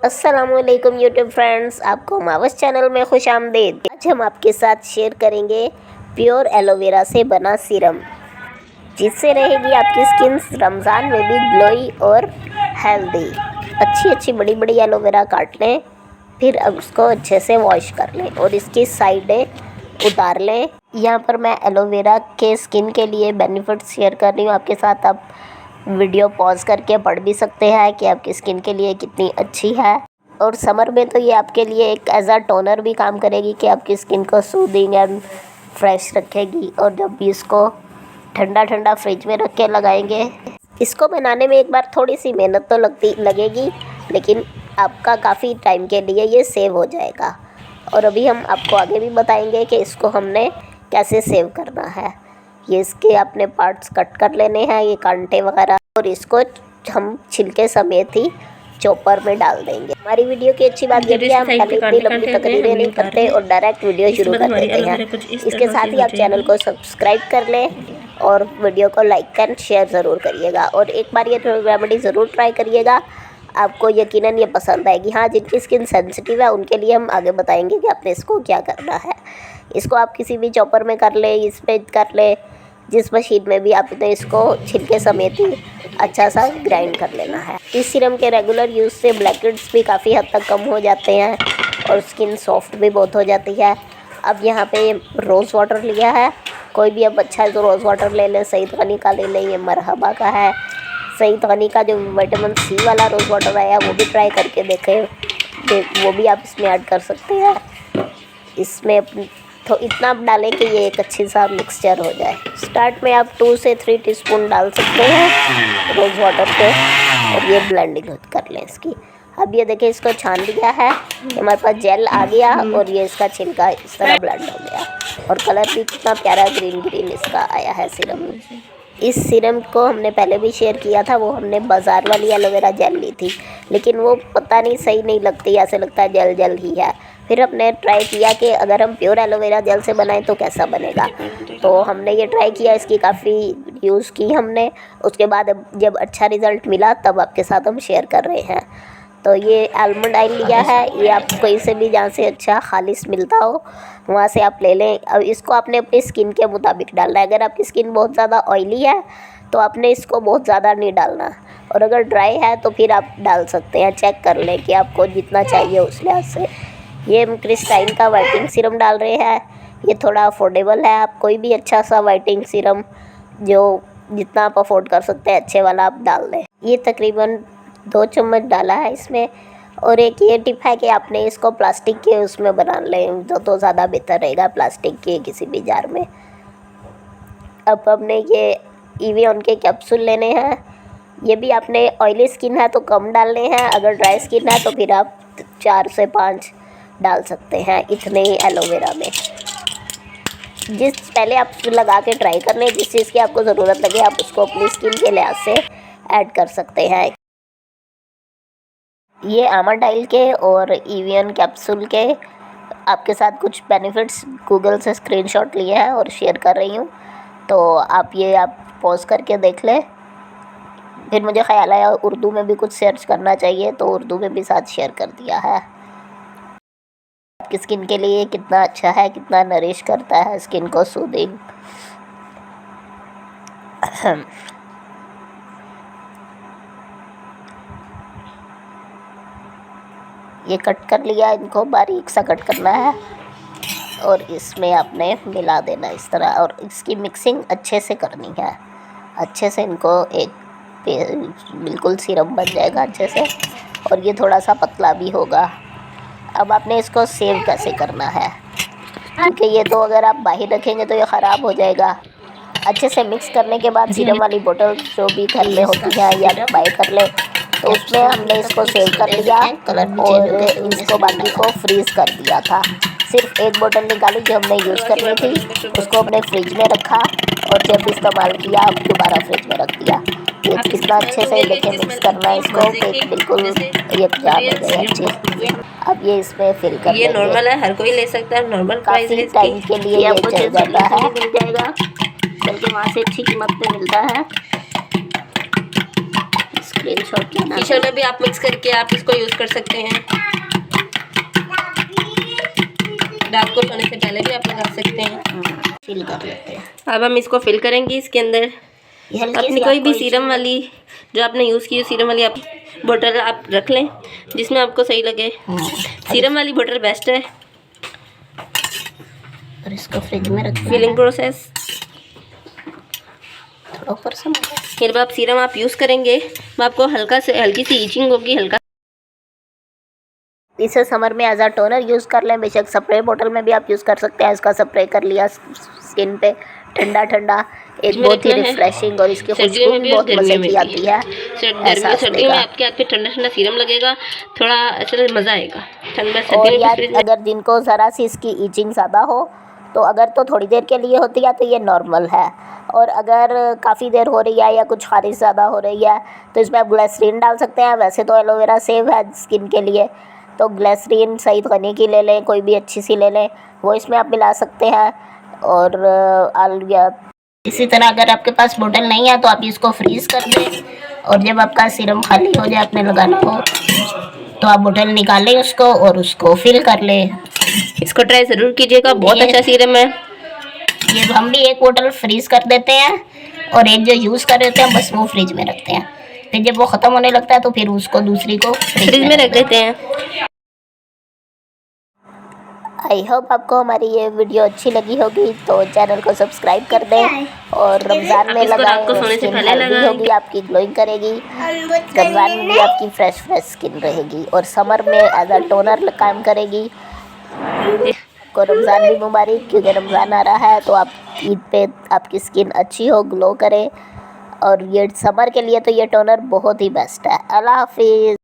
अस्सलामुअलैकुम YouTube friends, आपको मावस चैनल में खुश आमदीद। आज हम आपके साथ शेयर करेंगे प्योर एलोवेरा से बना सीरम, जिससे रहेगी आपकी स्किन रमज़ान में भी ग्लोई और हेल्दी। अच्छी बड़ी बड़ी एलोवेरा काट लें, फिर अब उसको अच्छे से वॉश कर लें और इसकी साइडें उतार लें। यहाँ पर मैं एलोवेरा के स्किन के लिए बेनिफिट्स शेयर कर रही हूँ आपके साथ। आप वीडियो पॉज करके पढ़ भी सकते हैं कि आपकी स्किन के लिए कितनी अच्छी है। और समर में तो ये आपके लिए एक एज अ टोनर भी काम करेगी कि आपकी स्किन को सूदिंग एंड फ्रेश रखेगी। और जब भी इसको ठंडा फ्रिज में रख के लगाएंगे, इसको बनाने में एक बार थोड़ी सी मेहनत तो लगेगी, लेकिन आपका काफ़ी टाइम के लिए ये सेव हो जाएगा। और अभी हम आपको आगे भी बताएंगे कि इसको हमने कैसे सेव करना है। ये इसके अपने पार्ट्स कट कर लेने हैं, ये कांटे वगैरह, और इसको हम छिलके समेत ही चॉपर में डाल देंगे। हमारी वीडियो की अच्छी बात ये भी है, हम पहले इतनी लंबी तकरीरें नहीं करते और डायरेक्ट वीडियो शुरू कर देते हैं। इसके साथ ही आप चैनल को सब्सक्राइब कर लें और वीडियो को लाइक एंड शेयर ज़रूर करिएगा। और एक बार ये रेमेडी ज़रूर ट्राई करिएगा, आपको यकीनन ये पसंद आएगी। हाँ, जिनकी स्किन सेंसिटिव है उनके लिए हम आगे बताएंगे कि आपने इसको क्या करना है। इसको आप किसी भी चॉपर में कर ले, इस पे कर ले, जिस मशीन में भी आपने इसको छिलके समेत ही अच्छा सा ग्राइंड कर लेना है। इस सीरम के रेगुलर यूज़ से ब्लैकहेड्स भी काफ़ी हद तक कम हो जाते हैं और स्किन सॉफ्ट भी बहुत हो जाती है। अब यहाँ पे रोज़ वाटर लिया है, कोई भी अब अच्छा है तो रोज़ वाटर ले लें, सईद गनी का ले लें, ये मरहबा का है। सईद गनी का जो विटामिन सी वाला रोज़ वाटर आया वो भी ट्राई करके देखें, वो भी आप इसमें ऐड कर सकते हैं। इसमें तो इतना डालें कि ये एक अच्छी सा मिक्सचर हो जाए। स्टार्ट में आप 2 से 3 टीस्पून डाल सकते हैं रोज़ वाटर के, और ये ब्लेंडिंग कर लें इसकी। अब ये देखिए, इसको छान लिया है, हमारे पास जेल आ गया और ये इसका छिलका इस तरह ब्लेंड हो गया। और कलर भी कितना प्यारा ग्रीन इसका आया है सीरम में। इस सीरम को हमने पहले भी शेयर किया था, वो हमने बाज़ार वाली एलोवेरा जेल ली थी, लेकिन वो पता नहीं सही नहीं लगती, ऐसे लगता है जेल ही है। फिर हमने ट्राई किया कि अगर हम प्योर एलोवेरा जेल से बनाएं तो कैसा बनेगा, तो हमने ये ट्राई किया, इसकी काफ़ी यूज़ की हमने। उसके बाद जब अच्छा रिज़ल्ट मिला तब आपके साथ हम शेयर कर रहे हैं। तो ये आलमंड ऑयल लिया है, ये आप कहीं से भी जहाँ से अच्छा खालिश मिलता हो वहाँ से आप ले लें। अब इसको आपने अपनी स्किन के मुताबिक डालना है। अगर आपकी स्किन बहुत ज़्यादा ऑयली है तो आपने इसको बहुत ज़्यादा नहीं डालना, और अगर ड्राई है तो फिर आप डाल सकते हैं। चेक कर लें कि आपको जितना चाहिए उस लिहाज से। ये हम क्रिस्टाइन का वाइटनिंग सीरम डाल रहे हैं, ये थोड़ा अफोर्डेबल है। आप कोई भी अच्छा सा वाइटनिंग सीरम जो जितना आप अफोर्ड कर सकते हैं अच्छे वाला आप डाल दें। ये तकरीबन 2 चम्मच डाला है इसमें। और एक ये टिप है कि आपने इसको प्लास्टिक के उसमें बना लें तो ज़्यादा बेहतर रहेगा, प्लास्टिक के किसी भी जार में। अब हमने ये एवियन के कैप्सूल लेने हैं, ये भी आपने ऑयली स्किन है तो कम डालने हैं, अगर ड्राई स्किन है तो फिर आप 4 से 5 डाल सकते हैं इतने ही एलोवेरा में। पहले आप लगा के ट्राई कर लें, जिस चीज़ की आपको ज़रूरत लगे आप उसको अपनी स्किन के लिहाज से ऐड कर सकते हैं। ये आमंड ऑयल के और एवियन कैप्सूल के आपके साथ कुछ बेनिफिट्स गूगल से स्क्रीनशॉट लिए हैं और शेयर कर रही हूँ, तो आप पॉज करके देख लें। फिर मुझे ख्याल आया उर्दू में भी कुछ सर्च करना चाहिए, तो उर्दू में भी साथ शेयर कर दिया है। आपकी स्किन के लिए कितना अच्छा है, कितना नरिश करता है स्किन को सूदिंग। ये कट कर लिया, इनको बारीक सा कट करना है और इसमें आपने मिला देना इस तरह, और इसकी मिक्सिंग अच्छे से करनी है। अच्छे से इनको एक बिल्कुल सीरम बन जाएगा अच्छे से, और ये थोड़ा सा पतला भी होगा। अब आपने इसको सेव कैसे करना है, क्योंकि ये तो अगर आप बाहर रखेंगे तो ये ख़राब हो जाएगा। अच्छे से मिक्स करने के बाद सीरम वाली बोतल जो भी घर में होती है या बाई कर ले, तो उसमें हमने इसको सेव कर लिया और इसको बाकी को फ्रीज़ कर दिया था। सिर्फ एक बोतल निकाली जो हमने यूज़ करनी थी, उसको अपने फ्रिज में रखा और जब इस्तेमाल किया दोबारा फ्रिज में रख दिया। ये कितना अच्छे से देखिए मिक्स करना है इसको कि बिल्कुल यकजान हो जाए अच्छे। अब ये इसमें फिल कर ये नॉर्मल है, हर कोई ले सकता है, नॉर्मल प्राइस काफ़ी है टाइम के लिए ये आपको चल जाता है, मिल जाएगा, बल्कि वहाँ से अच्छी कीमत पे मिलता है। स्क्रीनशॉट लेना। टी-शर्ट में भी आप मिक्स करके आप इसको यूज़ कर सकते हैं। रात को सोने से पहले भी आप लगा सकते हैं। फिल कर लेते हैं। अब हम इसको फिल करेंगे इसके अंदर। ये हल्की अपनी सी कोई भी आपको सीरम वाली जो आपने यूज़ की सीरम वाली आप बोतल आप रख लें जिसमें आपको सही लगे। सीरम वाली बोतल बेस्ट है। और इसको फ्रिज में रख फिलिंग प्रोसेस थोड़ा ऊपर से फिर आप सीरम आप यूज़ करेंगे वो आपको हल्की सी ईचिंग होगी। हल्का इसे समर में एज अ टोनर यूज़ कर लें। बेशक स्प्रे बोतल में भी आप यूज़ कर सकते हैं। इसका स्प्रे कर लिया स्किन पे, ठंडा ठंडा, एक बहुत ही रिफ्रेशिंग और इसकी खुशबू भी बहुत मज़े की आती है। सर्दियों में आपके हाथ पे ठंडा ठंडा सीरम लगेगा, थोड़ा ऐसे मज़ा आएगा। ठंडा और सर्दी यार में अगर जिनको ज़रा सी इसकी ईचिंग ज़्यादा हो तो अगर तो थोड़ी देर के लिए होती है तो ये नॉर्मल है, और अगर काफ़ी देर हो रही है या कुछ खारिश ज़्यादा हो रही है तो इसमें आप ग्लिसरीन डाल सकते हैं। वैसे तो एलोवेरा सेफ है स्किन के लिए, तो ग्लिसरीन सही गनी की ले लें, कोई भी अच्छी सी ले लें, वो इसमें आप मिला सकते हैं। और इसी तरह अगर आपके पास बोतल नहीं है तो आप इसको फ्रीज़ कर दें, और जब आपका सीरम खाली हो जाए आपने लगाना हो तो आप बोतल निकालें उसको और उसको फिल कर लें। इसको ट्राई ज़रूर कीजिएगा, बहुत अच्छा सीरम है। ये हम भी एक बोतल फ्रीज कर देते हैं और एक जो यूज़ कर देते हैं बस वो फ्रिज में रखते हैं। फिर जब वो ख़त्म होने लगता है तो फिर उसको दूसरी को फ्रिज में रख देते हैं। आई होप आपको हमारी ये वीडियो अच्छी लगी होगी, तो चैनल को सब्सक्राइब कर दें और रमज़ान में लगाएं। स्किन हेल्दी होगी, आपकी ग्लोइंग करेगी। रमज़ान में भी आपकी फ्रेश स्किन रहेगी और समर में एज अ टोनर काम करेगी। आपको रमज़ान भी मुबारक, क्योंकि रमज़ान आ रहा है तो आप ईद पे आपकी स्किन अच्छी हो, ग्लो करे। और ये समर के लिए तो ये टोनर बहुत ही बेस्ट है। अल्लाह हाफिज़।